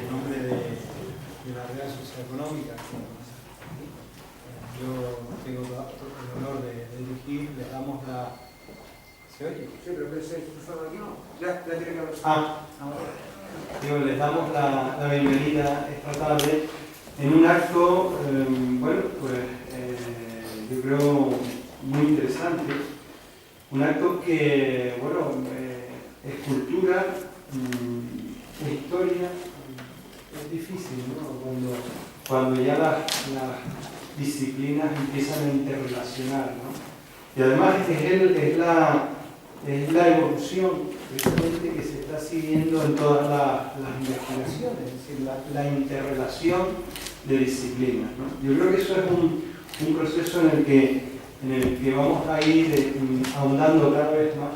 en nombre de la Real Sociedad Económica, yo tengo el honor de dirigir, les damos la... ¿Se oye? Sí, pero que se aquí no. Ya tiene que hablar. Digo, les damos la bienvenida esta tarde en un acto, bueno, pues yo creo muy interesante, un acto que, bueno, es cultura, es historia, es difícil, ¿no? Cuando ya las disciplinas empiezan a interrelacionar, ¿no? Y además es la evolución precisamente que se está siguiendo en todas las investigaciones, es decir, la interrelación de disciplinas, ¿no? Yo creo que eso es un proceso en el que vamos a ir ahondando cada vez más,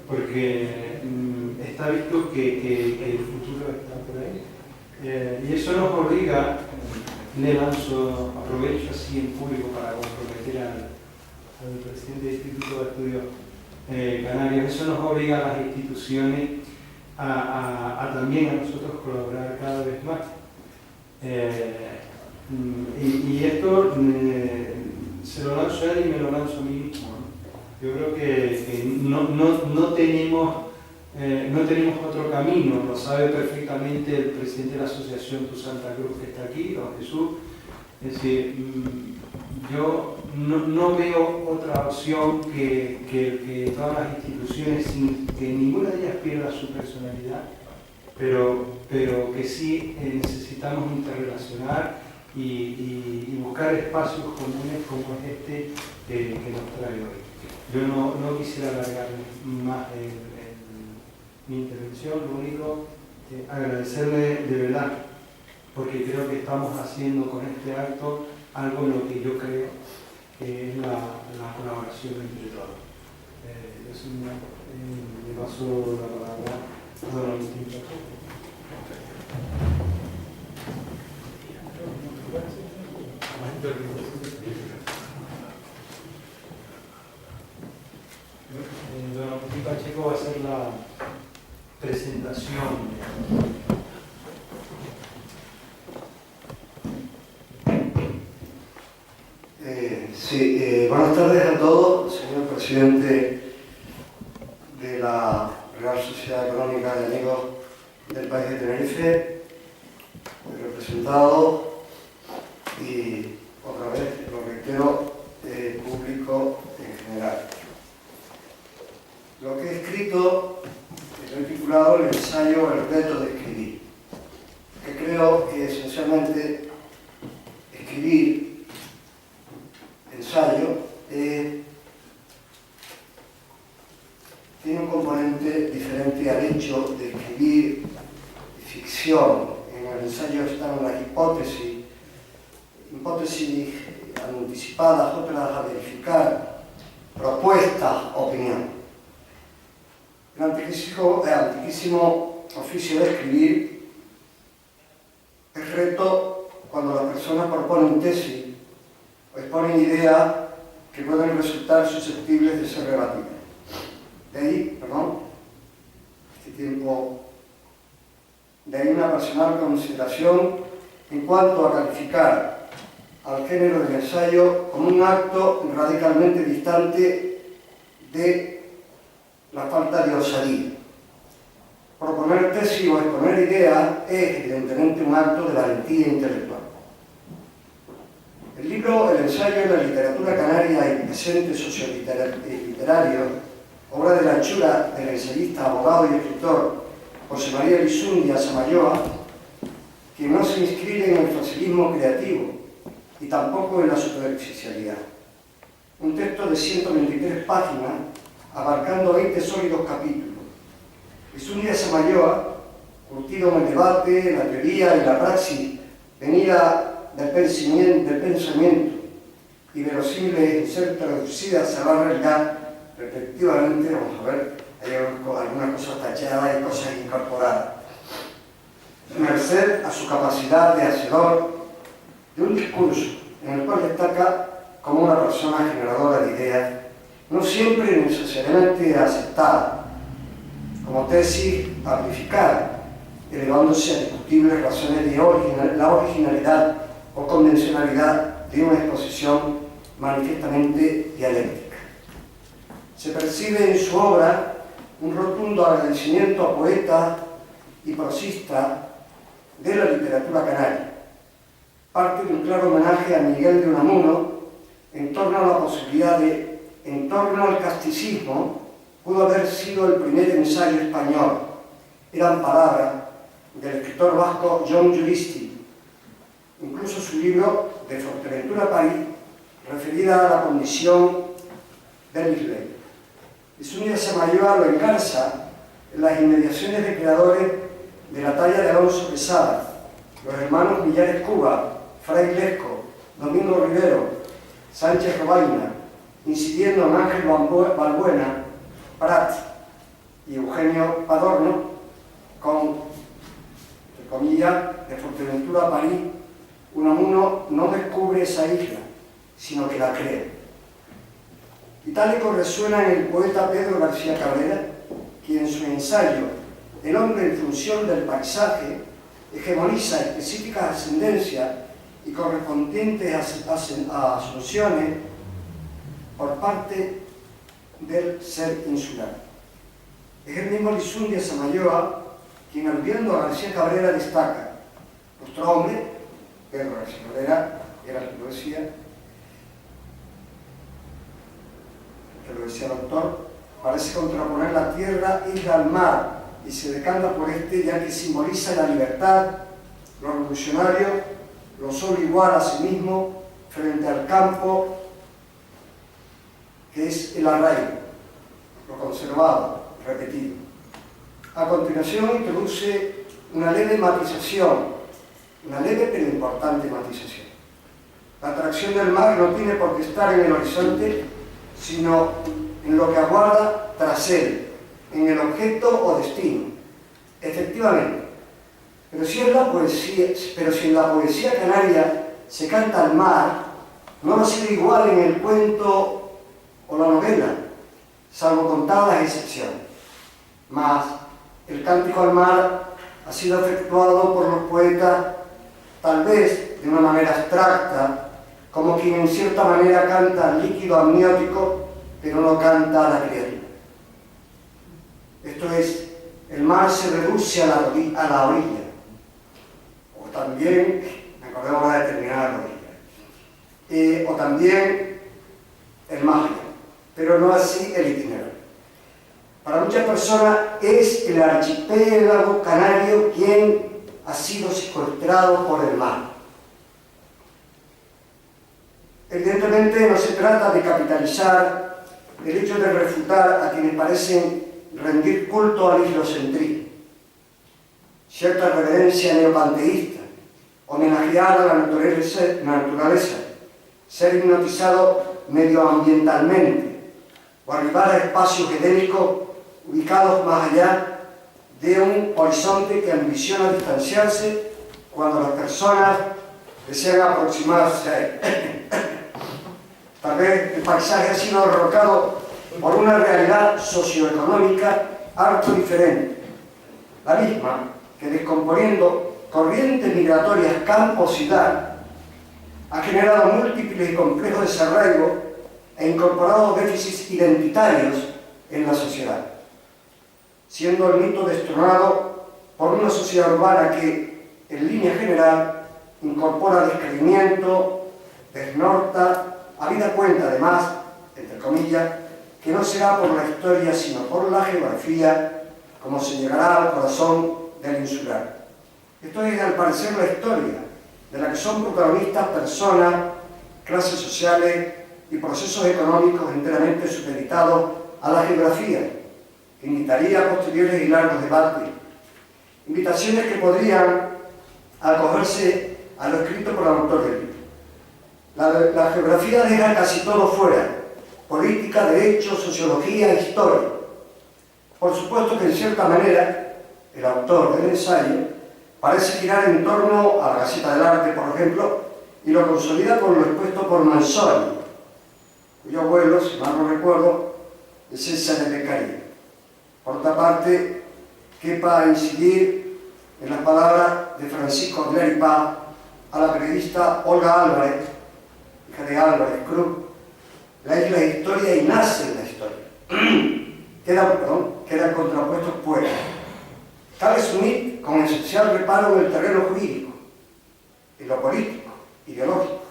porque está visto que el futuro está por ahí. Y eso nos obliga, le lanzo, aprovecho así en público para comprometer al presidente del Instituto de Estudios Canarios, eso nos obliga a las instituciones a también a nosotros colaborar cada vez más. Y esto se lo lanzo a él y me lo lanzo a mí mismo, ¿no? Yo creo que no tenemos otro camino, lo sabe perfectamente el presidente de la Asociación Tu Santa Cruz que está aquí, don Jesús. Es decir, yo no veo otra opción que todas las instituciones, sin que ninguna de ellas pierda su personalidad, pero que sí necesitamos interrelacionar y buscar espacios comunes como es este que nos trae hoy. Yo no quisiera alargar más mi intervención, lo único agradecerle de verdad, porque creo que estamos haciendo con este acto algo en lo que yo creo que es la colaboración entre todos. Yo le paso la palabra a don Agustín Pacheco. Don Agustín Pacheco va a hacer la presentación. Buenas tardes a todos, señor presidente de la Real Sociedad Económica de Amigos del País de Tenerife, representado y otra vez lo reitero, público en general. Lo que he escrito he titulado el ensayo El reto de escribir, que creo que esencialmente escribir, ensayo, tiene un componente diferente al hecho de escribir ficción. En el ensayo están las hipótesis anticipadas, otras a verificar, propuestas, opinión. El antiquísimo oficio de escribir es reto cuando las personas proponen tesis o exponen ideas que pueden resultar susceptibles de ser rebatidas. De ahí una personal consideración en cuanto a calificar al género del ensayo como un acto radicalmente distante de la falta de osadía. Proponer tesis o exponer ideas es evidentemente un acto de valentía intelectual. El libro El ensayo en la literatura canaria y presente socioliterario, obra de la hechura del ensayista, abogado y escritor José María Lizundia Samayoa, que no se inscribe en el facilismo creativo y tampoco en la superficialidad. Un texto de 123 páginas, abarcando 20 sólidos capítulos. Lizundia Samayoa, curtido en el debate, la teoría y la praxis venida del pensamiento y verosímiles en ser traducidas a la realidad, respectivamente, vamos a ver, hay algunas cosas tachadas y cosas incorporadas. Merced a su capacidad de hacedor de un discurso en el cual destaca como una persona generadora de ideas, no siempre necesariamente aceptada, como tesis amplificada, elevándose a discutibles razones de la originalidad o convencionalidad de una exposición manifiestamente dialéctica. Se percibe en su obra un rotundo agradecimiento a poeta y prosista de la literatura canaria, parte de un claro homenaje a Miguel de Unamuno en torno a la posibilidad de, en torno al casticismo, pudo haber sido el primer ensayo español. Eran palabras del escritor vasco John Julisti. Incluso su libro de Fuerteventura, París, referida a la condición del islero. Isundia Samayoa lo engarza en las inmediaciones de creadores de la talla de Alonso Quesada, los hermanos Millares Cuba, Fray Lesco, Domingo Rivero, Sánchez Robaina, incidiendo en Ángel Balbuena, Prat y Eugenio Padorno, con, entre comillas, de Fuerteventura a París, Unamuno no descubre esa isla, sino que la crea. Itálico resuena en el poeta Pedro García Cabrera, quien en su ensayo El hombre en función del paisaje hegemoniza específicas ascendencias y correspondientes asunciones por parte del ser insular. Es el mismo Isundia Samayoa quien, aludiendo a García Cabrera, destaca: nuestro hombre, Pedro García Cabrera, era el que lo decía el autor, parece contraponer la tierra isla al mar y se decanta por este, ya que simboliza la libertad, lo revolucionario, lo solo igual a sí mismo frente al campo, que es el arraigo, lo conservado, repetido. A continuación introduce una leve matización, una leve pero importante matización. La atracción del mar no tiene por qué estar en el horizonte, sino en lo que aguarda tras él, en el objeto o destino. Efectivamente, pero si en la poesía canaria se canta al mar, no va a ser igual en el cuento o la novela, salvo contadas excepciones. Mas el cántico al mar ha sido efectuado por los poetas, tal vez de una manera abstracta, como quien en cierta manera canta al líquido amniótico, pero no canta a la criatura. Esto es, el mar se reduce a la orilla, o también, acordemos una determinada orilla, o también el más allá, pero no así el itinerario. Para muchas personas es el archipiélago canario quien ha sido secuestrado por el mar. Evidentemente no se trata de capitalizar el hecho de refutar a quienes parecen rendir culto al islocentrismo, cierta reverencia neopanteísta, homenajear a la naturaleza, ser hipnotizado medioambientalmente o arribar a espacios edénicos ubicados más allá de un horizonte que ambiciona distanciarse cuando las personas desean aproximarse a él. Tal vez el paisaje ha sido derrocado por una realidad socioeconómica harto diferente, la misma que, descomponiendo corrientes migratorias campo-ciudad, ha generado múltiples y complejos desarraigos e incorporado déficits identitarios en la sociedad, siendo el mito destronado por una sociedad urbana que, en línea general, incorpora descreimiento, desnorta, habida cuenta además, entre comillas, que no será por la historia sino por la geografía como se llegará al corazón del insular. Esto es, al parecer, la historia de la que son protagonistas personas, clases sociales y procesos económicos enteramente supeditados a la geografía, que invitaría posteriores y largos debates, invitaciones que podrían acogerse a lo escrito por el autor del libro. La geografía deja casi todo fuera: política, derecho, sociología, historia. Por supuesto que, en cierta manera, el autor del ensayo parece girar en torno a la Gaceta del Arte, por ejemplo, y lo consolida con lo expuesto por Manzoni, cuyo abuelo, si mal no recuerdo, es César de Beccaria. Por otra parte, quepa incidir en las palabras de Francisco Aguilar y Paz a la periodista Olga Álvarez, hija de Álvarez Cruz. La isla es historia y nace en la historia. Quedan contrapuestos pues. Cabe asumir con esencial reparo en el terreno jurídico, en lo político, ideológico.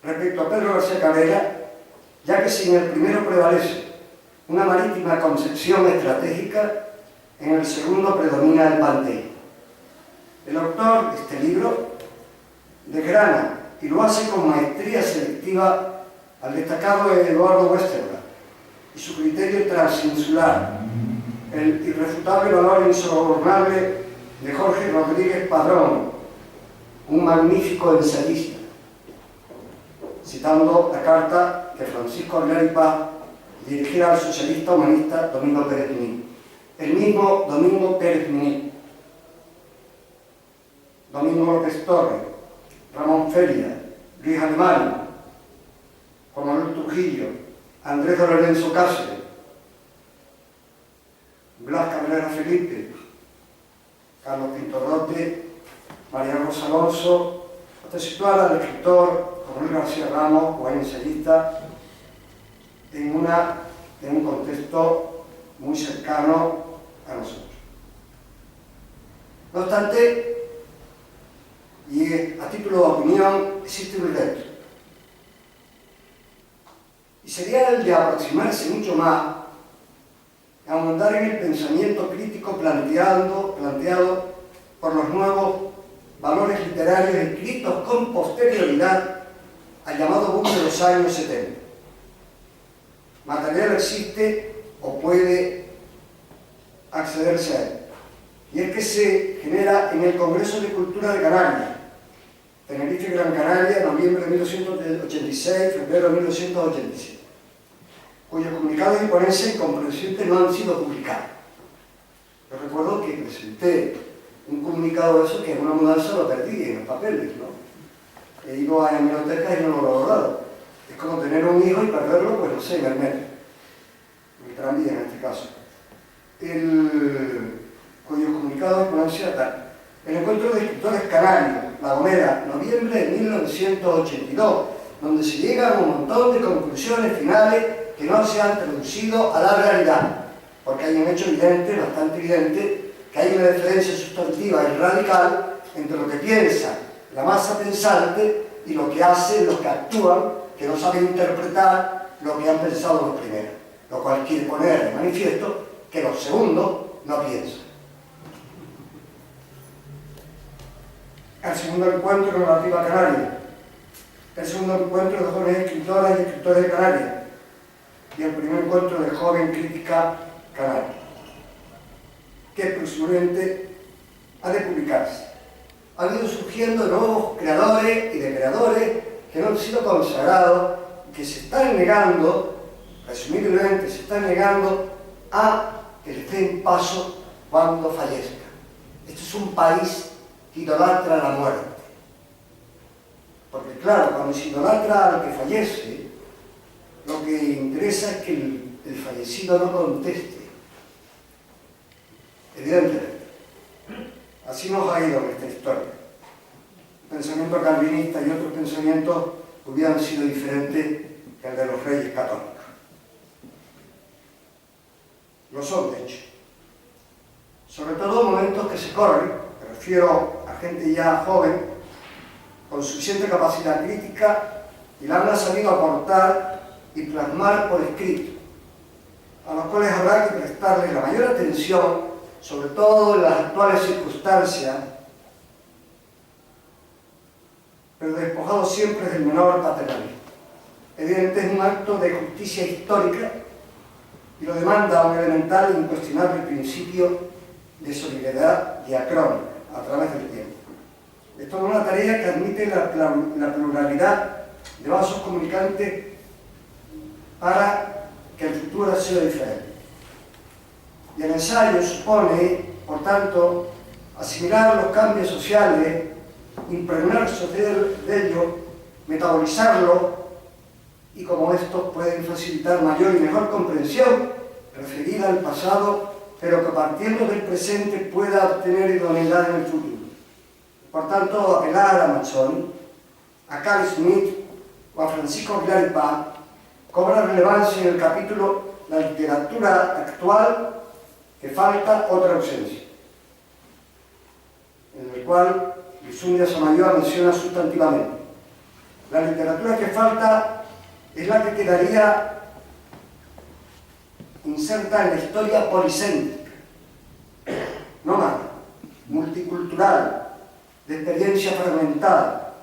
Respecto a Pedro García Cabrera, ya que si en el primero prevalece una marítima concepción estratégica, en el segundo predomina el panteísmo. El autor de este libro desgrana y lo hace con maestría selectiva al destacado Eduardo Westergaard y su criterio transinsular, el irrefutable valor insobornable de Jorge Rodríguez Padrón, un magnífico ensayista, citando la carta que Francisco Aguilar y Paz dirigiera al socialista humanista Domingo Pérez Muñiz. El mismo Domingo Pérez Muñiz, Domingo López Torres, Ramón Feria, Luis Alemán, Juan Manuel Trujillo, Andrés de Lorenzo Cáceres, Blas Cabrera Felipe, Carlos Pinto Rote, María Rosa Alonso, hasta situar al escritor Juan García Ramos, buen ensayista, en un contexto muy cercano a nosotros. No obstante, y a título de opinión, existe un reto. Y sería el de aproximarse mucho más a ahondar en el pensamiento crítico planteado por los nuevos valores literarios escritos con posterioridad al llamado boom de los años 70. Material existe o puede accederse a él. Y es que se genera en el Congreso de Cultura de Canarias, Tenerife Gran Canaria, noviembre de 1986, febrero de 1987, cuyos comunicados de ponencia y comprensión no han sido publicados. Yo recuerdo que presenté un comunicado de eso que en una mudanza lo perdí en los papeles, ¿no? He ido a la biblioteca y no lo he logrado. Es como tener un hijo y perderlo, pues no sé, en el metro. El tranvía en este caso. Cuyos comunicados de ponencia tal. El encuentro de escritores canarios, La Gomera, noviembre de 1982, donde se llega a un montón de conclusiones finales que no se han traducido a la realidad, porque hay un hecho evidente, bastante evidente, que hay una diferencia sustantiva y radical entre lo que piensa la masa pensante y lo que hacen los que actúan, que no saben interpretar lo que han pensado los primeros, lo cual quiere poner de manifiesto que los segundos no piensan. El segundo encuentro relativo a Canarias, el segundo encuentro de jóvenes escritoras y escritores de Canarias, y el primer encuentro de joven crítica canaria, que presumiblemente ha de publicarse. Han ido surgiendo nuevos creadores y depredadores que no han sido consagrados, que se están negando, presumiblemente se están negando a que les den paso cuando fallezca. Esto es un país que idolatra la muerte. Porque claro, cuando se idolatra al que fallece, lo que interesa es que el fallecido no conteste. Evidentemente. Así nos ha ido en esta historia. El pensamiento calvinista y otros pensamientos hubieran sido diferentes que el de los reyes católicos. Lo son, de hecho. Sobre todo momentos que se corren, me refiero a gente ya joven, con suficiente capacidad crítica, y la han sabido aportar y plasmar por escrito, a los cuales habrá que prestarles la mayor atención, sobre todo en las actuales circunstancias, pero despojado siempre del menor paternalismo. Evidentemente es un acto de justicia histórica y lo demanda un elemental e incuestionable principio de solidaridad diacrónica a través del tiempo. Esto es una tarea que admite la pluralidad de vasos comunicantes para que el futuro sea diferente. Y el ensayo supone, por tanto, asimilar los cambios sociales, impregnarse de ellos, metabolizarlos, y como estos pueden facilitar mayor y mejor comprensión referida al pasado pero que partiendo del presente pueda obtener idoneidad en el futuro. Por tanto, apelar a Manzoni, a Carl Schmitt o a Francisco Aguilar y Paz cobra relevancia en el capítulo La literatura actual, que falta otra ausencia, en el cual Lizundia Samayoa menciona sustantivamente: la literatura que falta es la que quedaría inserta en la historia policéntrica, nómada, multicultural, de experiencia fragmentada,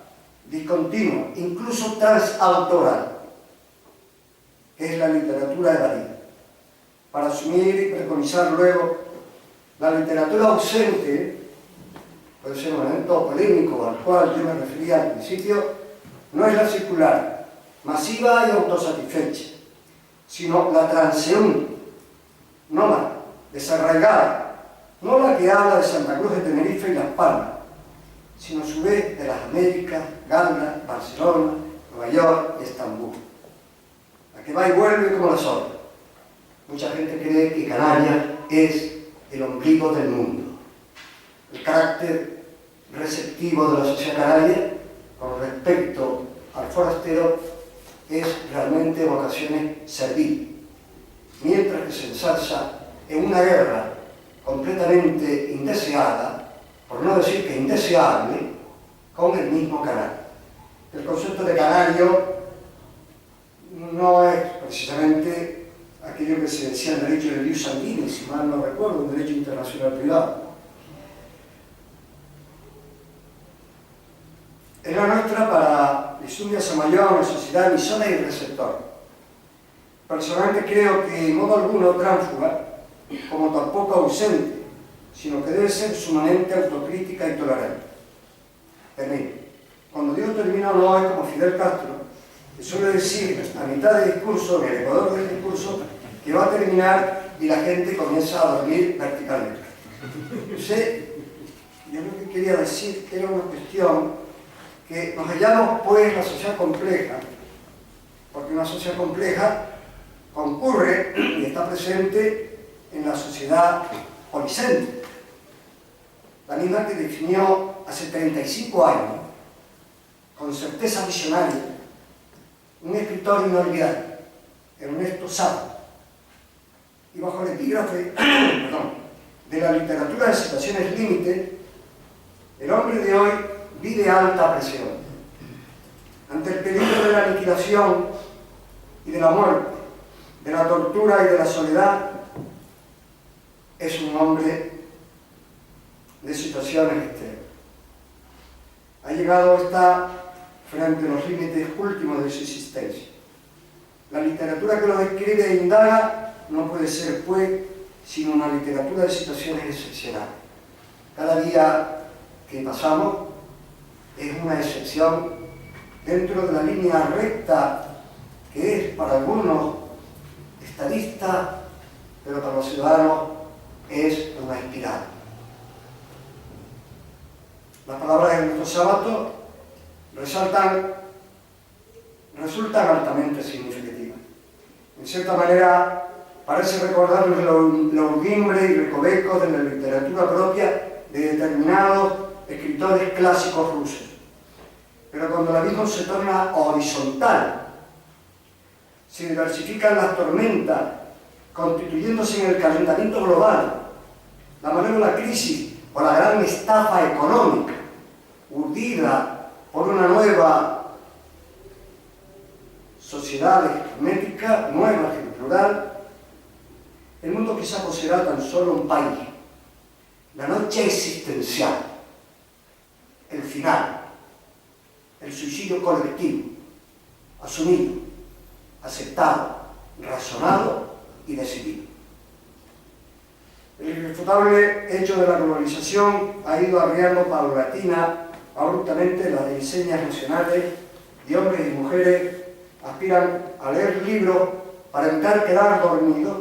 discontinua, incluso transautoral, que es la literatura evadida, para asumir y preconizar luego la literatura ausente. Puede ser un elemento polémico al cual yo me refería al principio. No es la circular, masiva y autosatisfecha, sino la transeúnte, nómada, desarraigada, no la que habla de Santa Cruz de Tenerife y Las Palmas, sino a su vez de las Américas, Ghana, Barcelona, Nueva York y Estambul, la que va y vuelve como la sola. Mucha gente cree que Canarias es el ombligo del mundo. El carácter receptivo de la sociedad canaria con respecto al forastero es realmente vocaciones serviles, mientras que se ensalza en una guerra completamente indeseada, por no decir que indeseable, con el mismo canario. El concepto de canario no es precisamente aquello que se decía en derecho de Liu Sanguini, si mal no recuerdo, en derecho internacional privado. Es la nuestra para Lizundia Samayoa una sociedad emisora y receptora. Personalmente creo que en modo alguno tránsfuga, como tampoco ausente, sino que debe ser sumamente autocrítica y tolerante. Termino. Cuando digo termino no es como Fidel Castro, que suele decir a mitad del discurso, en el ecuador del discurso, que va a terminar y la gente comienza a dormir verticalmente. Yo lo que quería decir era una cuestión que nos hallamos pues en la sociedad compleja, porque una sociedad compleja concurre y está presente en la sociedad policéntrica, la misma que definió hace 35 años, con certeza visionaria, un escritor inolvidable, Ernesto Sábato, y bajo el epígrafe de la literatura de situaciones límite, el hombre de hoy vive alta presión. Ante el peligro de la aniquilación y de la muerte, de la tortura y de la soledad, es un hombre de situaciones extremas. Ha llegado hasta frente a los límites últimos de su existencia. La literatura que lo describe e indaga no puede ser, pues, sino una literatura de situaciones excepcionales. Cada día que pasamos es una excepción dentro de la línea recta que es para algunos estadista, pero para los ciudadanos es una espiral. Las palabras de Ernesto Sábato resultan altamente significativas. En cierta manera, parece recordarnos la urdimbre y recoveco de la literatura propia de determinados escritores clásicos rusos. Pero cuando el abismo se torna horizontal, se diversifican las tormentas, constituyéndose en el calentamiento global, la malévola crisis o la gran estafa económica, urdida por una nueva sociedad hermética, nueva en plural. El mundo quizá poseerá tan solo un país, la noche existencial, el final, el suicidio colectivo, asumido, aceptado, razonado y decidido. El irrefutable hecho de la globalización ha ido arriando paulatina, abruptamente las enseñas nacionales, y hombres y mujeres aspiran a leer libros para evitar quedar dormidos,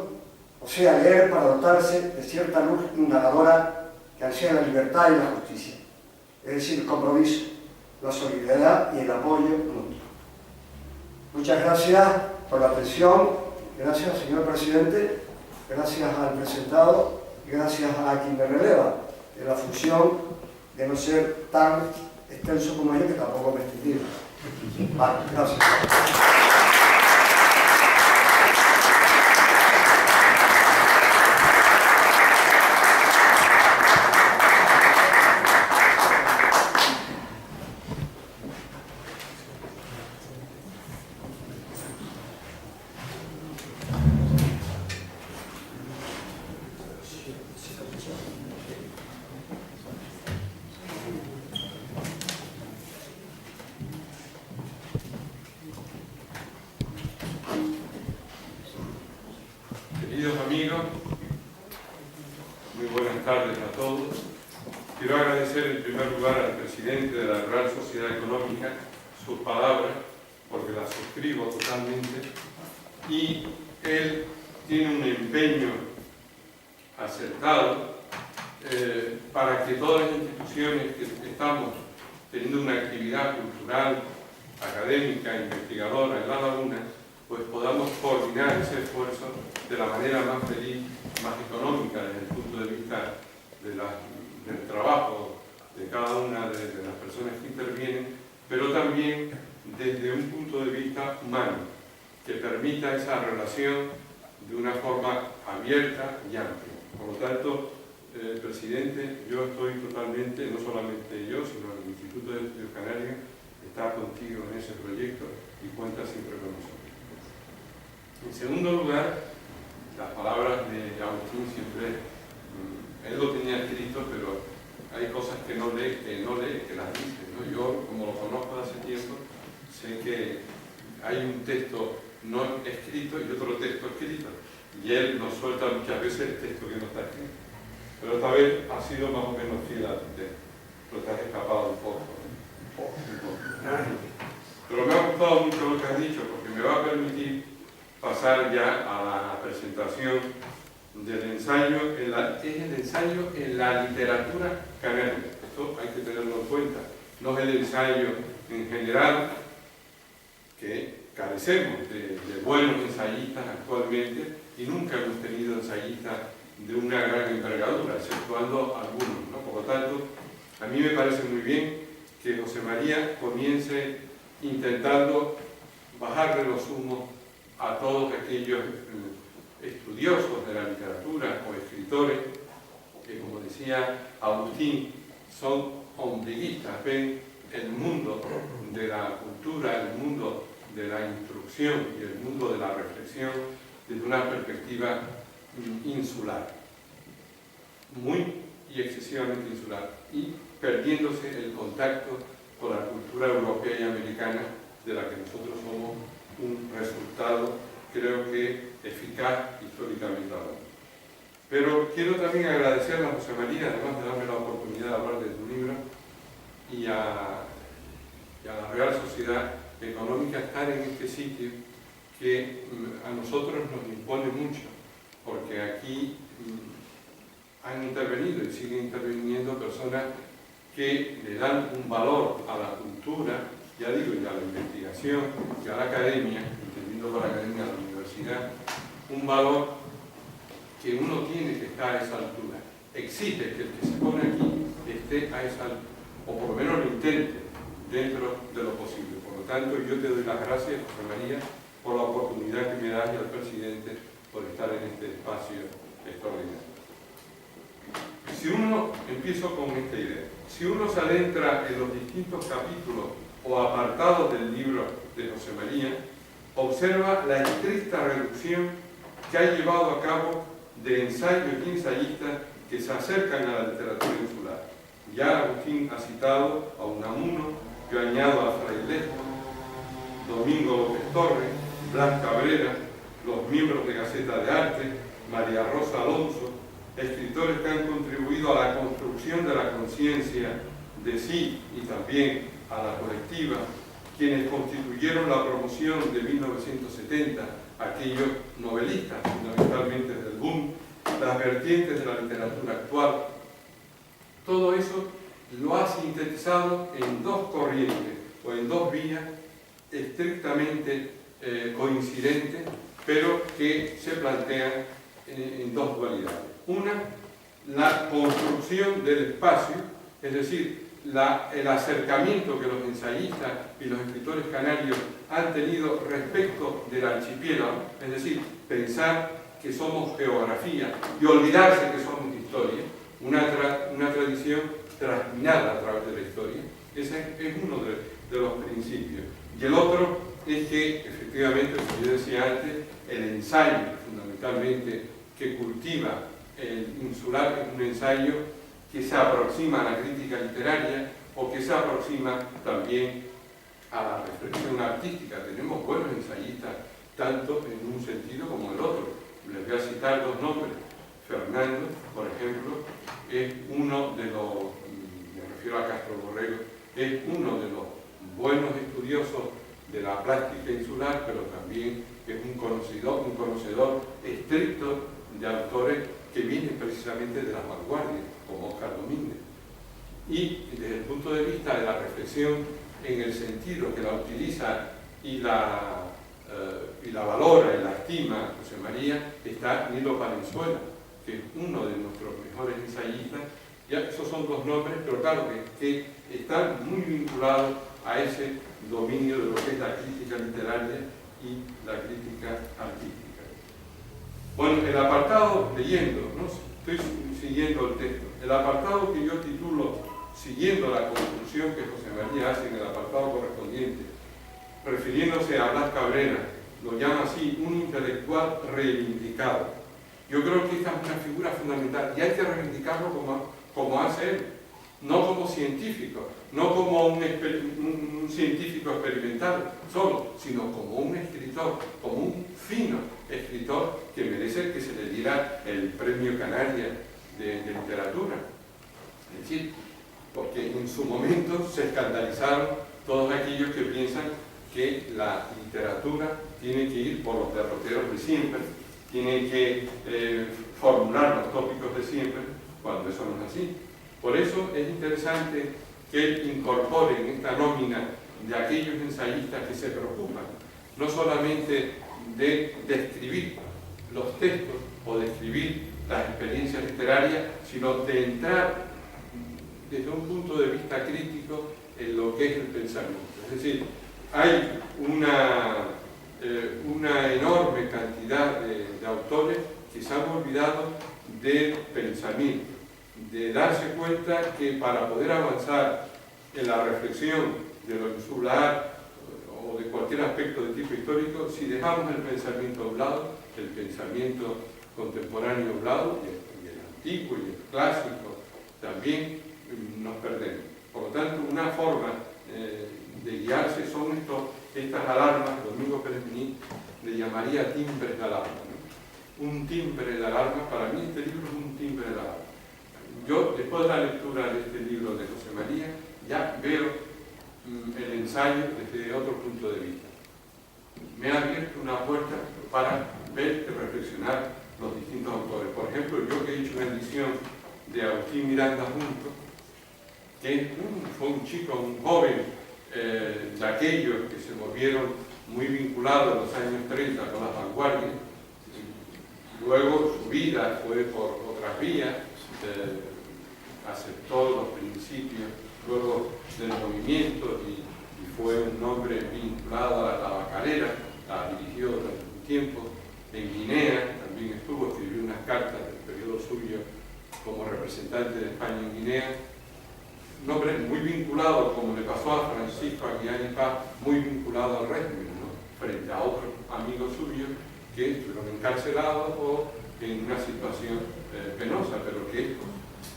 o sea, leer para dotarse de cierta luz indagadora que ansía la libertad y la justicia, es decir, el compromiso, la solidaridad y el apoyo mutuo. Muchas gracias por la atención, gracias señor presidente, gracias al presentado y gracias a quien me releva, de la función de no ser tan extenso como yo, que tampoco me he extendido. Vale, gracias. Queridos amigos, muy buenas tardes a todos. Quiero agradecer en primer lugar al presidente de la Real Sociedad Económica sus palabras, porque las suscribo totalmente, y él tiene un empeño acertado para que todas las instituciones que estamos teniendo una actividad cultural, académica, investigadora en La Laguna, pues podamos coordinar ese esfuerzo de la manera más feliz, más económica desde el punto de vista del trabajo de cada una de las personas que intervienen, pero también desde un punto de vista humano, que permita esa relación de una forma abierta y amplia. Por lo tanto, presidente, yo estoy totalmente, no solamente yo, sino el Instituto de Estudios Canarios está contigo en ese proyecto y cuenta siempre con nosotros. En segundo lugar, las palabras de Agustín siempre, él lo tenía escrito, pero hay cosas que no lee, que las dice, ¿no? Yo, como lo conozco de hace tiempo, sé que hay un texto no escrito y otro texto escrito, y él nos suelta muchas veces el texto que no está escrito. Pero esta vez ha sido más o menos fiel al texto, pero te has escapado un poco. Pero me ha gustado mucho lo que has dicho, porque me va a permitir pasar ya a la presentación del ensayo, es el ensayo en la literatura canaria. Esto hay que tenerlo en cuenta. No es el ensayo en general, que carecemos de buenos ensayistas actualmente, y nunca hemos tenido ensayistas de una gran envergadura, exceptuando algunos, ¿no? Por lo tanto, a mí me parece muy bien que José María comience intentando bajarle los humos a todos aquellos estudiosos de la literatura o escritores que, como decía Agustín, son ombliguistas, ven el mundo de la cultura, el mundo de la instrucción y el mundo de la reflexión desde una perspectiva insular, muy y excesivamente insular, y perdiéndose el contacto con la cultura europea y americana, de la que nosotros somos un resultado, creo que eficaz históricamente hablando. Pero quiero también agradecerle a José María, además de darme la oportunidad de hablar de tu libro, y a la Real Sociedad Económica, estar en este sitio que a nosotros nos impone mucho, porque aquí han intervenido y siguen interviniendo personas que le dan un valor a la cultura, ya digo, y a la investigación, y a la academia, entendiendo por academia a la universidad, un valor que uno tiene que estar a esa altura. Exige que el que se pone aquí esté a esa altura, o por lo menos lo intente, dentro de lo posible. Por lo tanto, yo te doy las gracias, José María, por la oportunidad que me das, y al presidente por estar en este espacio extraordinario. Si uno, empiezo con esta idea, si uno se adentra en los distintos capítulos o apartados del libro de José María, observa la estricta reducción que ha llevado a cabo de ensayos y ensayistas que se acercan a la literatura insular. Ya Agustín ha citado a Unamuno, yo añado a Frailejo, Domingo López Torres, Blas Cabrera, los miembros de Gaceta de Arte, María Rosa Alonso, escritores que han contribuido a la construcción de la conciencia de sí y también a la colectiva, quienes constituyeron la promoción de 1970, aquellos novelistas, fundamentalmente del boom, las vertientes de la literatura actual. Todo eso lo ha sintetizado en dos corrientes o en dos vías estrictamente coincidentes, pero que se plantean en dos dualidades. Una, la construcción del espacio, es decir, el acercamiento que los ensayistas y los escritores canarios han tenido respecto del archipiélago, es decir, pensar que somos geografía y olvidarse que somos historia, una tradición trasminada a través de la historia. Ese es uno de los principios. Y el otro es que, efectivamente, como yo decía antes, el ensayo, fundamentalmente, que cultiva el insular es un ensayo que se aproxima a la crítica literaria o que se aproxima también a la reflexión artística. Tenemos buenos ensayistas, tanto en un sentido como en el otro. Les voy a citar dos nombres. Fernando, por ejemplo, es uno de los, me refiero a Castro Borrego, es uno de los buenos estudiosos de la plástica insular, pero también es un conocedor estricto de autores que vienen precisamente de las vanguardias, como Óscar Domínguez. Y desde el punto de vista de la reflexión, en el sentido que la utiliza y la valora y la estima José María, está Nilo Valenzuela, que es uno de nuestros mejores ensayistas. Ya esos son dos nombres, pero claro que están muy vinculados a ese dominio de lo que es la crítica literaria y la crítica artística. Bueno, el apartado, leyendo, ¿no? Estoy siguiendo el texto, el apartado que yo titulo siguiendo la conclusión que José María hace en el apartado correspondiente, refiriéndose a Blas Cabrera, lo llama así, un intelectual reivindicado. Yo creo que esta es una figura fundamental y hay que reivindicarlo como hace él, no como científico, no como un científico experimental solo, sino como un escritor, como un fino escritor que merece que se le diera el Premio Canaria de literatura. Es decir, porque en su momento se escandalizaron todos aquellos que piensan que la literatura tiene que ir por los derroteros de siempre, tiene que formular los tópicos de siempre, cuando eso no es así. Por eso es interesante que él incorpore en esta nómina de aquellos ensayistas que se preocupan no solamente de describir los textos o describir las experiencias literarias, sino de entrar desde un punto de vista crítico en lo que es el pensamiento. Es decir, hay una enorme cantidad de autores que se han olvidado del pensamiento, de darse cuenta que para poder avanzar en la reflexión de lo insular o de cualquier aspecto de tipo histórico, si dejamos el pensamiento a un lado, el pensamiento contemporáneo a un lado, y el antiguo y el clásico también, nos perdemos. Por lo tanto, una forma de guiarse son estas alarmas. Domingo Pérez Mení le llamaría timbres de alarma, ¿no? Un timbre de alarma, para mí este libro es un timbre de alarma. Yo, después de la lectura de este libro de José María, ya veo el ensayo desde otro punto de vista. Me ha abierto una puerta para ver y reflexionar los distintos autores. Por ejemplo, yo que he hecho una edición de Agustín Miranda Junco, que fue un chico, un joven de aquellos que se movieron muy vinculados en los años 30 con las vanguardias. Luego su vida fue por otras vías, aceptó los principios luego del movimiento y fue un hombre vinculado a la tabacalera, la dirigió durante un tiempo. En Guinea también estuvo, escribió unas cartas del periodo suyo como representante de España en Guinea. Un hombre muy vinculado, como le pasó a Francisco Aguiar y Paz, muy vinculado al régimen, ¿no? Frente a otros amigos suyos que estuvieron encarcelados o en una situación penosa, pero que estos,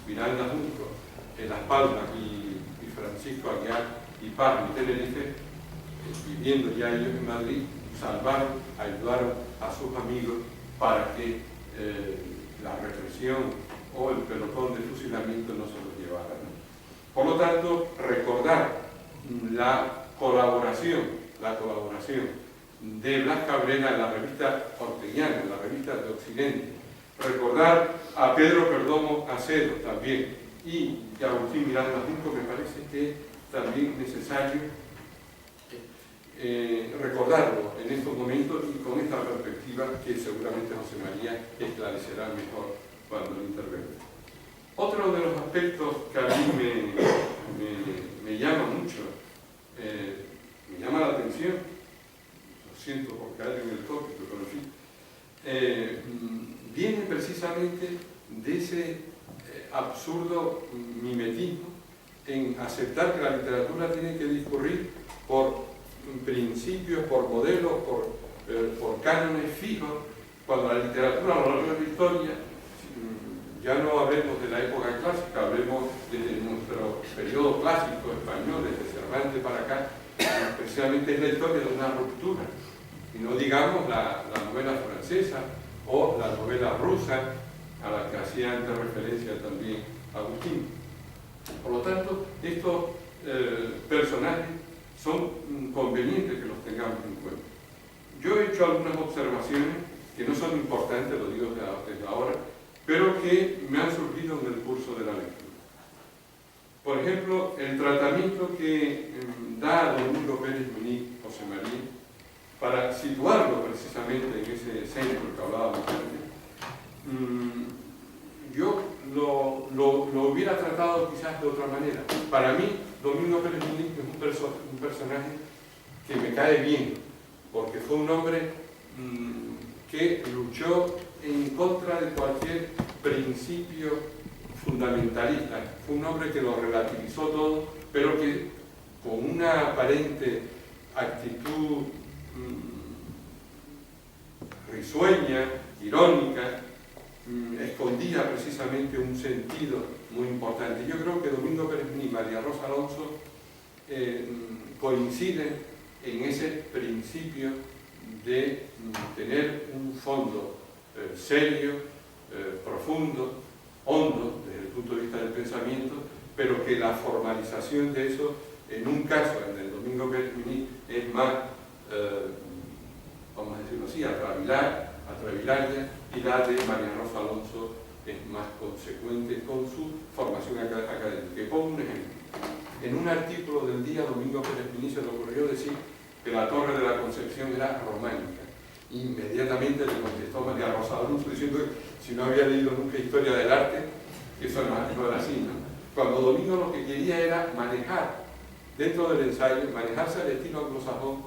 Miranda Junco, en Las Palmas y Francisco Aguiar y Paz en Tenerife, viviendo ya ellos en Madrid, salvaron, ayudaron a sus amigos para que la represión o el pelotón de fusilamiento no se los llevara, ¿no? Por lo tanto, recordar la colaboración de Blas Cabrera en la revista Orteguiana, en la revista de Occidente, recordar a Pedro Perdomo Acedo también y a Agustín Miranda Junco, me parece que es también necesario recordarlo en estos momentos y con esta perspectiva que seguramente José María esclarecerá mejor cuando intervenga. Otro de los aspectos que a mí me llama mucho, me llama la atención, lo siento por caer en el tópico, pero en fin, viene precisamente de ese absurdo mimetismo en aceptar que la literatura tiene que discurrir por principios, por modelos, por cánones fijos, cuando la literatura a lo largo de la historia, ya no hablemos de la época clásica, hablemos de nuestro periodo clásico español, desde Cervantes para acá, precisamente es la historia de una ruptura, y no digamos la novela francesa o la novela rusa, a la que hacía antes referencia también Agustín. Por lo tanto, estos personajes son convenientes que los tengamos en cuenta. Yo he hecho algunas observaciones que no son importantes, lo digo desde ahora, pero que me han surgido en el curso de la lectura. Por ejemplo, el tratamiento que da Domingo Pérez Muñiz, José María, para situarlo precisamente en ese centro que hablábamos antes, yo lo hubiera tratado quizás de otra manera. Para mí, Domingo Pérez Muñiz es un personaje que me cae bien, porque fue un hombre que luchó en contra de cualquier principio fundamentalista. Fue un hombre que lo relativizó todo, pero que con una aparente actitud risueña, irónica, escondía precisamente un sentido muy importante. Yo creo que Domingo Pérez Muñiz y María Rosa Alonso coinciden en ese principio de tener un fondo serio, profundo, hondo desde el punto de vista del pensamiento, pero que la formalización de eso, en un caso, en el Domingo Pérez Muñiz, es más, vamos a decirlo así, atravilaria, y la de María Rosa Alonso es más consecuente con su formación académica. Y pongo un ejemplo. En un artículo del día, Domingo Pérez Muñiz se le ocurrió decir que la Torre de la Concepción era románica. Inmediatamente le contestó María Rosa Alonso diciendo que si no había leído nunca Historia del Arte, que eso no era así, ¿no? Cuando Domingo lo que quería era manejar, dentro del ensayo, manejarse al estilo anglosajón,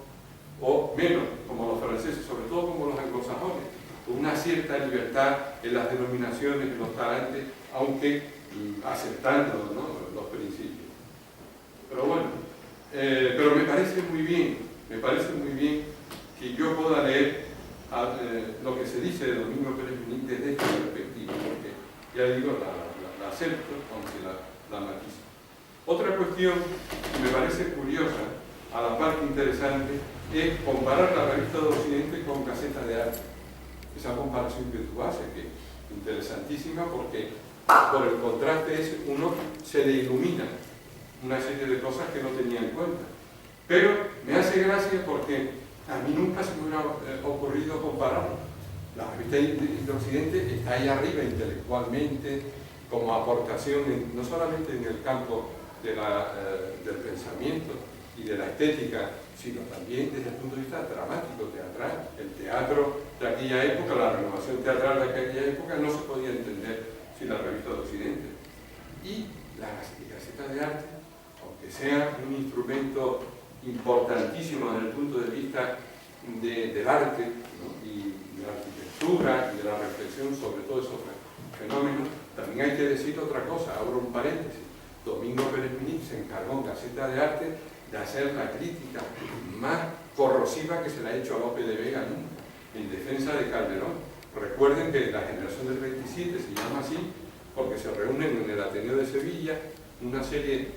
o menos, como los franceses, sobre todo como los anglosajones, con una cierta libertad en las denominaciones, en los talantes, aunque aceptando, ¿no?, los principios. Pero bueno, pero me parece muy bien que yo pueda leer lo que se dice de Domingo Pérez Muñiz desde esta perspectiva, porque ya digo, la acepto, aunque la matizo. Otra cuestión que me parece curiosa, a la parte interesante, es comparar la revista de Occidente con Gaceta de Arte. Esa comparación que tú haces, que es interesantísima, porque por el contraste ese uno se le ilumina una serie de cosas que no tenía en cuenta. Pero me hace gracia porque a mí nunca se me hubiera ocurrido compararlo. La revista de Occidente está ahí arriba intelectualmente, como aportación no solamente en el campo del pensamiento y de la estética, sino también desde el punto de vista dramático, teatral. El teatro de aquella época, la renovación teatral de aquella época, no se podía entender sin la revista de Occidente. Y la Gaceta de Arte, aunque sea un instrumento importantísimo desde el punto de vista del arte, ¿no?, y de la arquitectura y de la reflexión sobre todos esos fenómenos, también hay que decir otra cosa, abro un paréntesis. Domingo Pérez Muñiz se encargó en Gaceta de Arte de hacer la crítica más corrosiva que se le ha hecho a Lope de Vega nunca, en defensa de Calderón. Recuerden que la generación del 27 se llama así porque se reúnen en el Ateneo de Sevilla una serie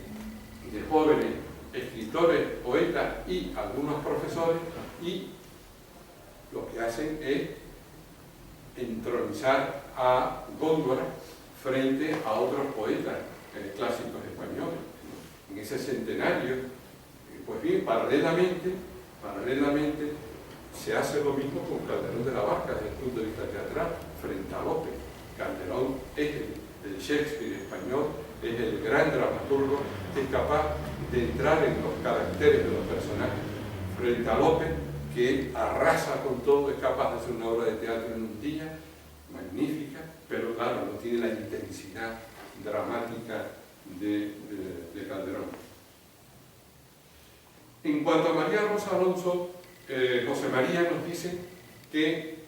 de jóvenes escritores, poetas y algunos profesores, y lo que hacen es entronizar a Góngora frente a otros poetas clásicos españoles. En ese centenario, pues bien, paralelamente se hace lo mismo con Calderón de la Barca desde el punto de vista teatral, frente a Lope. Calderón es el Shakespeare español, es el gran dramaturgo que es capaz de entrar en los caracteres de los personajes, frente a Lope, que arrasa con todo, es capaz de hacer una obra de teatro en un día, magnífica, pero claro, no tiene la intensidad dramática de Calderón. En cuanto a María Rosa Alonso, José María nos dice que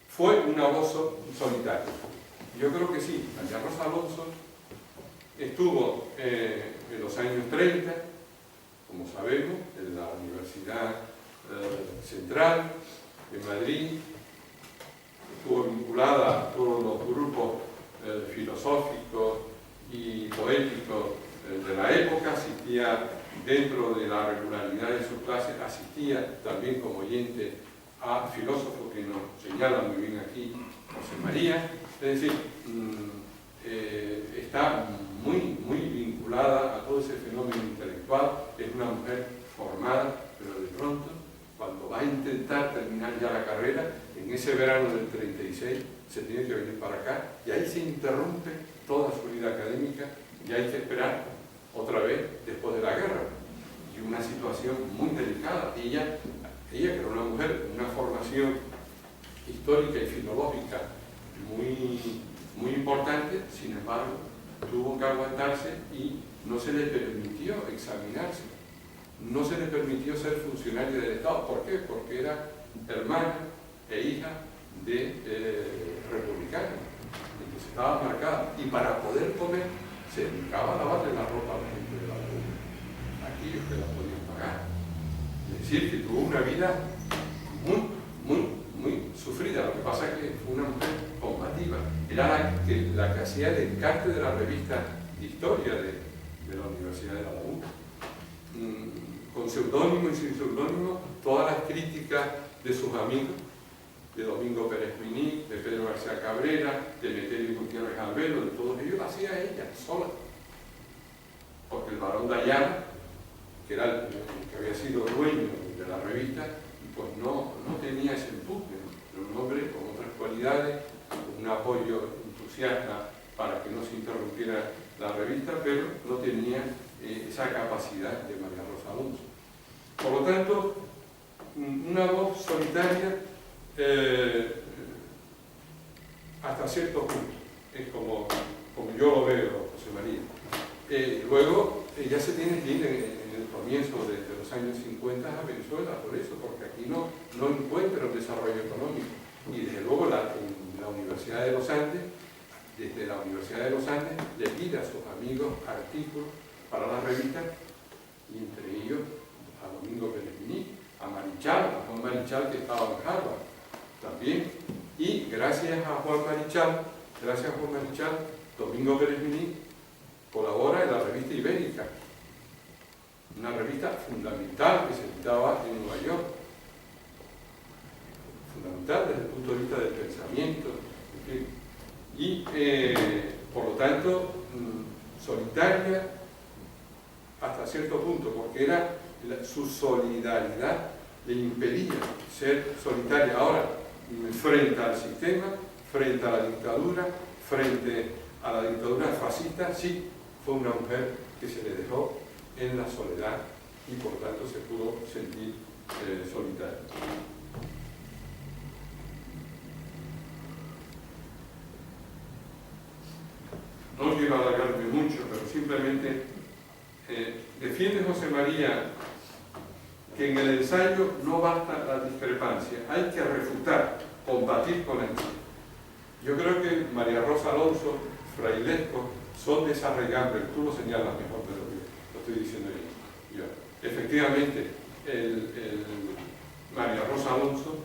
fue una voz solitaria. Yo creo que sí. María Rosa Alonso estuvo en los años 30, como sabemos, en la Universidad Central de Madrid, estuvo vinculada a todos los grupos filosóficos y poéticos de la época, asistía dentro de la regularidad de sus clases, asistía también como oyente a filósofos que nos señalan muy bien aquí, José María, es decir, está muy vinculada a todo ese fenómeno intelectual, es una mujer formada, pero de pronto, cuando va a intentar terminar ya la carrera, en ese verano del 36, se tiene que venir para acá, y ahí se interrumpe toda su vida académica, y hay que esperar otra vez después de la guerra, y una situación muy delicada. Ella que era una mujer, una formación histórica y filológica muy importante, sin embargo, tuvo que aguantarse y no se le permitió examinarse, no se le permitió ser funcionaria del Estado. ¿Por qué? Porque era hermana e hija de republicanos, entonces estaba marcada, y para poder comer se dedicaba a lavarle la ropa a la gente de la República, aquellos que la podían pagar. Es decir, que tuvo una vida muy sufrida. Lo que pasa es que fue una mujer combativa. Era la que hacía el encarte de la revista de historia de la Universidad de La Laguna. Con seudónimo y sin seudónimo, todas las críticas de sus amigos, de Domingo Pérez Viní, de Pedro García Cabrera, de Metelio Gutiérrez Albelo, de todos ellos, la hacía ella, sola. Porque el barón de Ayala, que era el que había sido dueño de la revista, pues no tenía ese empuje, era un hombre con otras cualidades, con un apoyo entusiasta para que no se interrumpiera la revista, pero no tenía esa capacidad de María Rosa Alonso. Por lo tanto, una voz solitaria hasta cierto punto, es como yo lo veo, José María. Luego, ya se tiene que ir en el comienzo de los años 50 a Venezuela, por eso, porque aquí no encuentra un desarrollo económico. Y desde luego en la Universidad de los Andes, desde la Universidad de los Andes, le pide a sus amigos artículos para la revista, y entre ellos a Domingo Pérez Viní, a Juan Marichal, que estaba en Harvard también. Y gracias a Juan Marichal, Domingo Pérez Viní colabora en la revista Ibérica, una revista fundamental que se editaba en Nueva York, fundamental desde el punto de vista del pensamiento, en fin. Y por lo tanto solitaria hasta cierto punto, porque su solidaridad le impedía ser solitaria. Ahora, frente al sistema, frente a la dictadura, frente a la dictadura fascista, sí, fue una mujer que se le dejó en la soledad y por tanto se pudo sentir solitaria. No quiero alargarme mucho, pero simplemente defiende José María que en el ensayo no basta la discrepancia, hay que refutar, combatir con ella. Yo creo que María Rosa Alonso, Frailesco, son de esa raigambre, tú lo señalas mejor de lo que lo estoy diciendo yo. Efectivamente, María Rosa Alonso,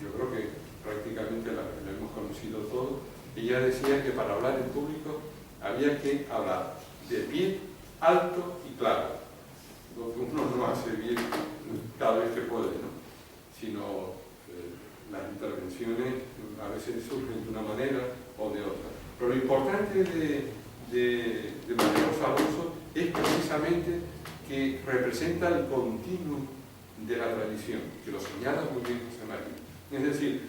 yo creo que prácticamente la hemos conocido todos, ella decía que para hablar en público había que hablar de pie, alto y claro. Lo que uno no hace bien cada vez que puede, ¿no? Sino las intervenciones a veces surgen de una manera o de otra. Pero lo importante de María Rosa Alonso es precisamente que representa el continuum de la tradición, que lo señala muy bien José María. Es decir,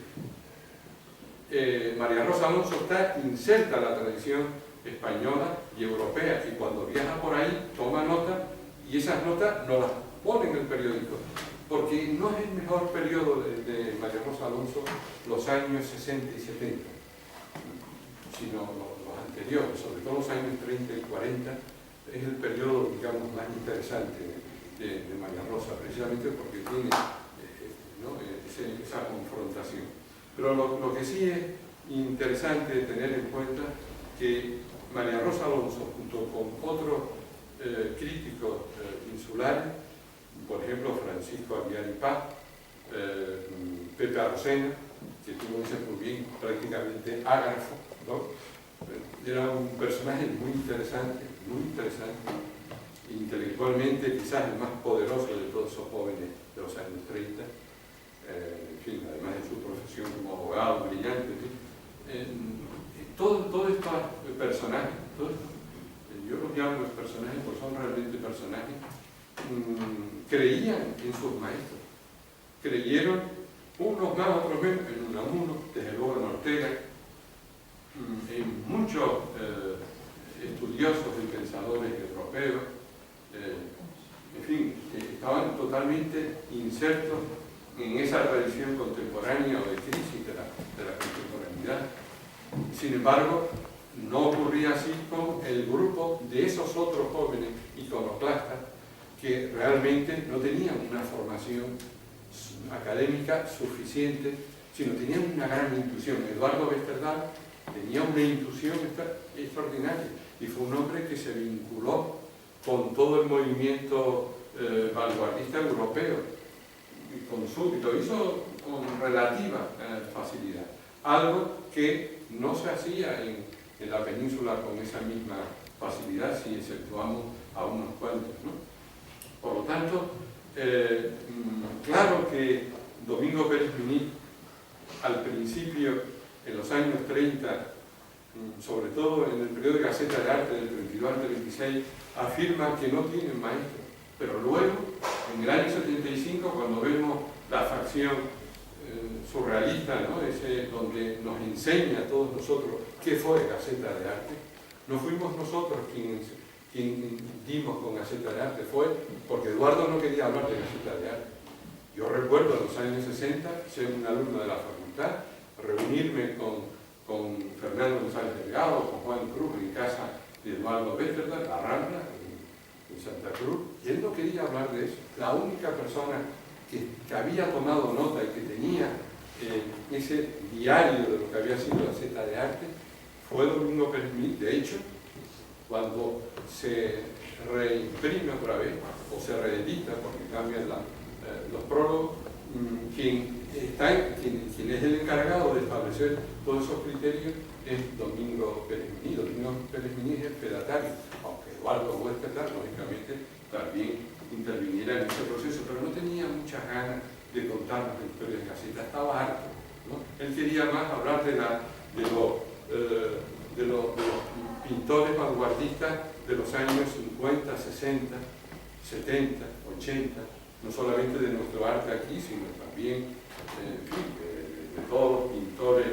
María Rosa Alonso está inserta en la tradición española y europea, y cuando viaja por ahí toma nota, y esas notas no las pone en el periódico, porque no es el mejor periodo de María Rosa Alonso los años 60 y 70, sino los anteriores, sobre todo los años 30 y 40, es el periodo, digamos, más interesante de María Rosa, precisamente porque tiene ¿no? esa confrontación. Pero lo que sí es interesante tener en cuenta que María Rosa Alonso, junto con otros críticos insulares, por ejemplo Francisco Aguiar y Paz, Pepe Arocena, que tú lo dices muy bien, prácticamente ágrafo, ¿no? Era un personaje muy interesante, intelectualmente quizás el más poderoso de todos esos jóvenes de los años 30, en fin, además de su profesión como abogado brillante, todos estos personajes, yo los llamo los personajes porque son realmente personajes, creían en sus maestros, creyeron, unos más, otros menos, en Unamuno, desde luego en Ortega, en muchos estudiosos y pensadores europeos, en fin, estaban totalmente insertos en esa tradición contemporánea o de crisis de la contemporaneidad. Sin embargo, no ocurría así con el grupo de esos otros jóvenes iconoclastas que realmente no tenían una formación académica suficiente, sino tenían una gran intuición. Eduardo Westerdal tenía una intuición extraordinaria y fue un hombre que se vinculó con todo el movimiento vanguardista europeo y lo hizo con relativa facilidad, algo que no se hacía en la península con esa misma facilidad si exceptuamos a unos cuantos, ¿no? Por lo tanto, claro que Domingo Pérez Muñiz, al principio, en los años 30, sobre todo en el periodo de Gaceta de Arte del 32 al 36, afirma que no tienen maestro. Pero luego, en el año 75, cuando vemos la facción surrealista, ¿no? Ese donde nos enseña a todos nosotros qué fue Gaceta de Arte, no fuimos nosotros quienes dimos con Gaceta de Arte, fue porque Eduardo no quería hablar de Gaceta de Arte. Yo recuerdo en los años 60 ser un alumno de la facultad, reunirme con Fernando González Delgado, con Juan Cruz en casa de Eduardo Westerdal, la Rambla, en Santa Cruz, y él no quería hablar de eso. La única persona que había tomado nota y que tenía ese diario de lo que había sido Gaceta de Arte fue Domingo Pérez Muñiz. De hecho, cuando se reimprime otra vez, o se reedita, porque cambian los prólogos, quien es el encargado de establecer todos esos criterios es Domingo Pérez Muñiz. Domingo Pérez Muñiz es el fedatario, aunque Eduardo Westerdal, lógicamente, también interviniera en ese proceso, pero no tenía muchas ganas de contarnos la historia de Gaceta, estaba harto, ¿no? Él quería más hablar de los pintores vanguardistas de los años 50, 60, 70, 80, no solamente de nuestro arte aquí, sino también en fin, de todos los pintores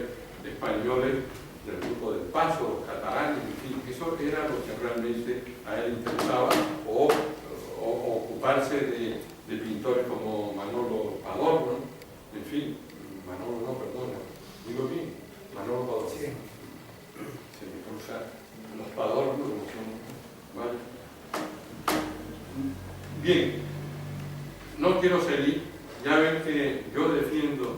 españoles del grupo del Paso, los catalanes, en fin, eso era lo que realmente a él interesaba, o ocuparse de pintores como Manolo Padorno, en fin, Manolo no, perdona, digo bien, Manolo Padorno. Sí. Se me cruza los Padornos, como son, ¿vale? Bien, no quiero seguir, ya ven que yo defiendo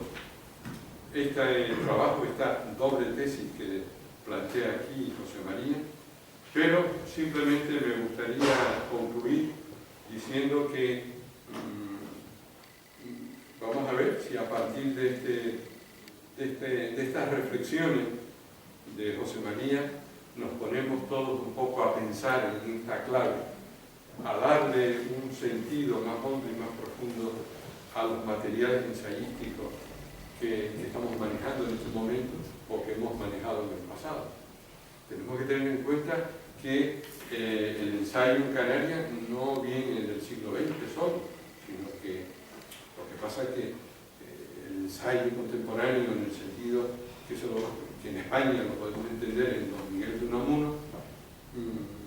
este trabajo, esta doble tesis que plantea aquí José María, pero simplemente me gustaría concluir diciendo que vamos a ver si a partir de estas reflexiones de José María nos ponemos todos un poco a pensar en esta clave, a darle un sentido más hondo y más profundo a los materiales ensayísticos que estamos manejando en estos momentos o que hemos manejado en el pasado. Tenemos que tener en cuenta que el ensayo en Canarias no viene del siglo XX solo, sino que lo que pasa es que el ensayo contemporáneo, en el sentido que en España lo podemos entender en Don Miguel de Unamuno,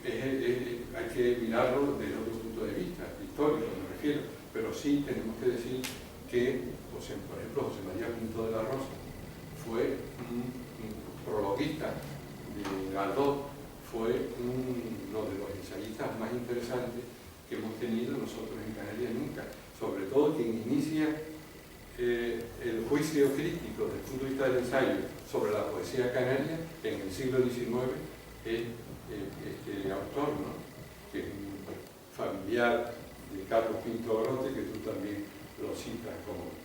hay que mirarlo desde otro punto de vista, histórico me refiero, pero sí tenemos que decir que, por ejemplo, José María Pinto de la Rosa fue un prologuista de Galdós fue uno de los ensayistas más interesantes que hemos tenido nosotros en Canarias nunca, sobre todo quien inicia el juicio crítico desde el punto de vista del ensayo sobre la poesía canaria en el siglo XIX es este autor, ¿no? Que es un familiar de Carlos Pinto Orote, que tú también lo citas como...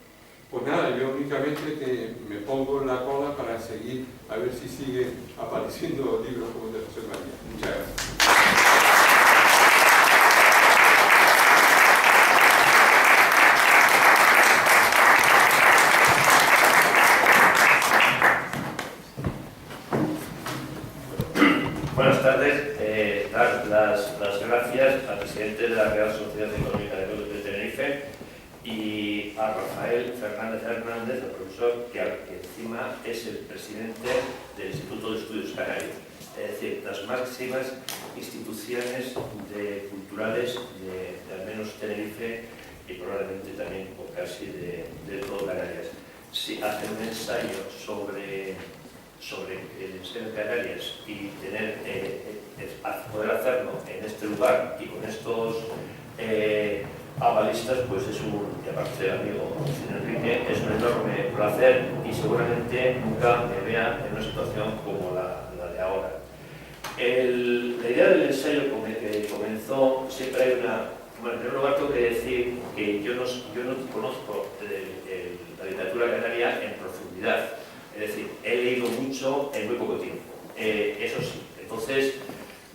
Pues nada, yo únicamente que me pongo en la cola para seguir, a ver si siguen apareciendo libros como el de José María. Muchas gracias. Buenas tardes. Dar las gracias al presidente de la Real Sociedad Económica de Tenerife y a Rafael Fernández Hernández, el profesor, que encima es el presidente del Instituto de Estudios Canarios. Es decir, las máximas instituciones culturales de al menos Tenerife y probablemente también o casi de todo Canarias. Si hacen un ensayo sobre el ensayo de Canarias y poder hacerlo en este lugar y con estos avalistas, pues es y aparte amigo Enrique, es un enorme placer y seguramente nunca me vea en una situación como la de ahora. La idea del ensayo que comenzó, siempre hay una... Bueno, en primer lugar tengo que decir que yo no conozco la literatura canaria en profundidad. Es decir, he leído mucho en muy poco tiempo, eso sí. Entonces,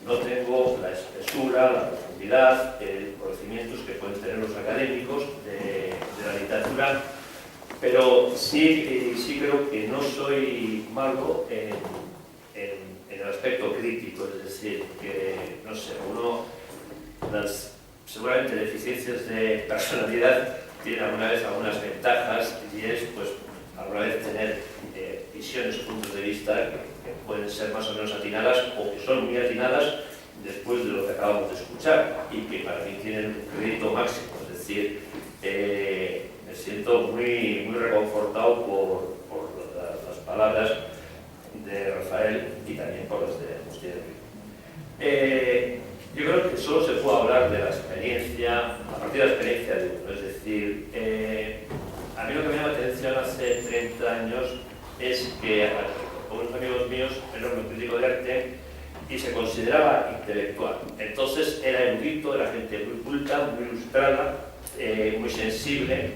no tengo la espesura, la profundidad, conocimientos que pueden tener los académicos de la literatura, pero sí creo que no soy malo en el aspecto crítico, es decir, que, no sé, seguramente deficiencias de personalidad tiene alguna vez algunas ventajas y es, pues, alguna vez tener visiones, puntos de vista que pueden ser más o menos atinadas o que son muy atinadas después de lo que acabamos de escuchar y que para mí tienen un crédito máximo. Es decir, me siento muy reconfortado por las palabras de Rafael y también por las de Enrique. Yo creo que solo se puede hablar de la experiencia, a partir de la experiencia de uno. Es decir, a mí lo que me llama la atención hace 30 años es que unos amigos míos era un crítico de arte y se consideraba intelectual. Entonces era erudito, era gente muy culta, muy ilustrada, muy sensible,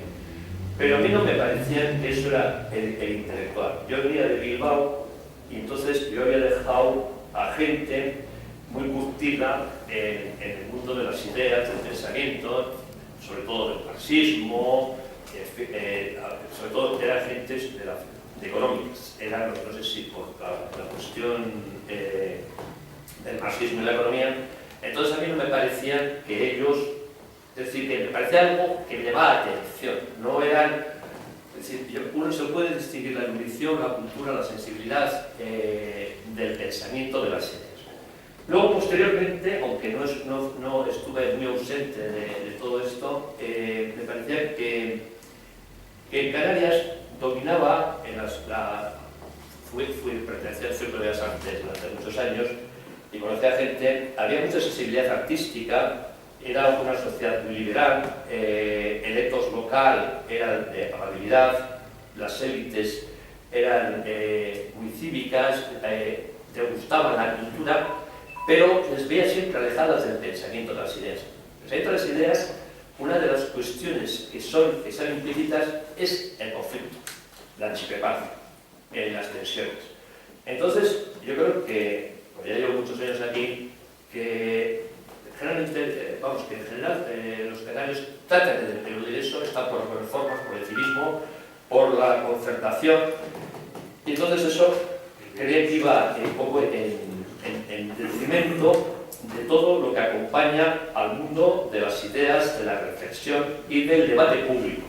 pero a mí no me parecía que eso era el intelectual. Yo venía de Bilbao y entonces yo había dejado a gente muy curtida en el mundo de las ideas, del pensamiento, sobre todo del marxismo, sobre todo eran gentes de económicas, eran, no sé si por la cuestión del marxismo y la economía. Entonces a mí no me parecía que ellos, es decir, que me parecía algo que me llamaba la atención, no eran, es decir, uno se puede distinguir la erudición, la cultura, la sensibilidad del pensamiento de las ideas. Luego, posteriormente, aunque no estuve muy ausente de todo esto, me parecía que en Canarias dominaba, pertenecía al Círculo de las Artes durante muchos años y conocía gente, había mucha sensibilidad artística, era una sociedad muy liberal, el etos local era de amabilidad, las élites eran muy cívicas, te gustaba la cultura, pero les veía siempre alejadas del pensamiento de las ideas. El pensamiento de las ideas, una de las cuestiones que son implícitas es el conflicto, la discrepancia, las tensiones. Entonces, yo creo que, como ya llevo muchos años aquí, que generalmente, que en general los canarios tratan de eludir eso, están por reformas, por el civismo, por la concertación, y entonces eso creía que iba un poco en detrimento de todo lo que acompaña al mundo de las ideas, de la reflexión y del debate público.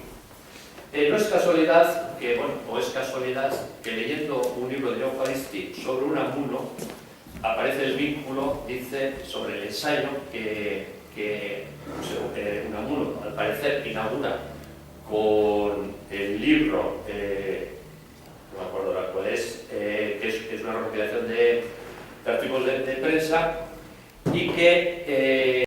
No es casualidad que, leyendo un libro de John Faristi sobre Unamuno, aparece el vínculo, dice, sobre el ensayo que Unamuno, al parecer, inaugura con el libro, no me acuerdo ahora cuál es, que es una recopilación de artículos de prensa y que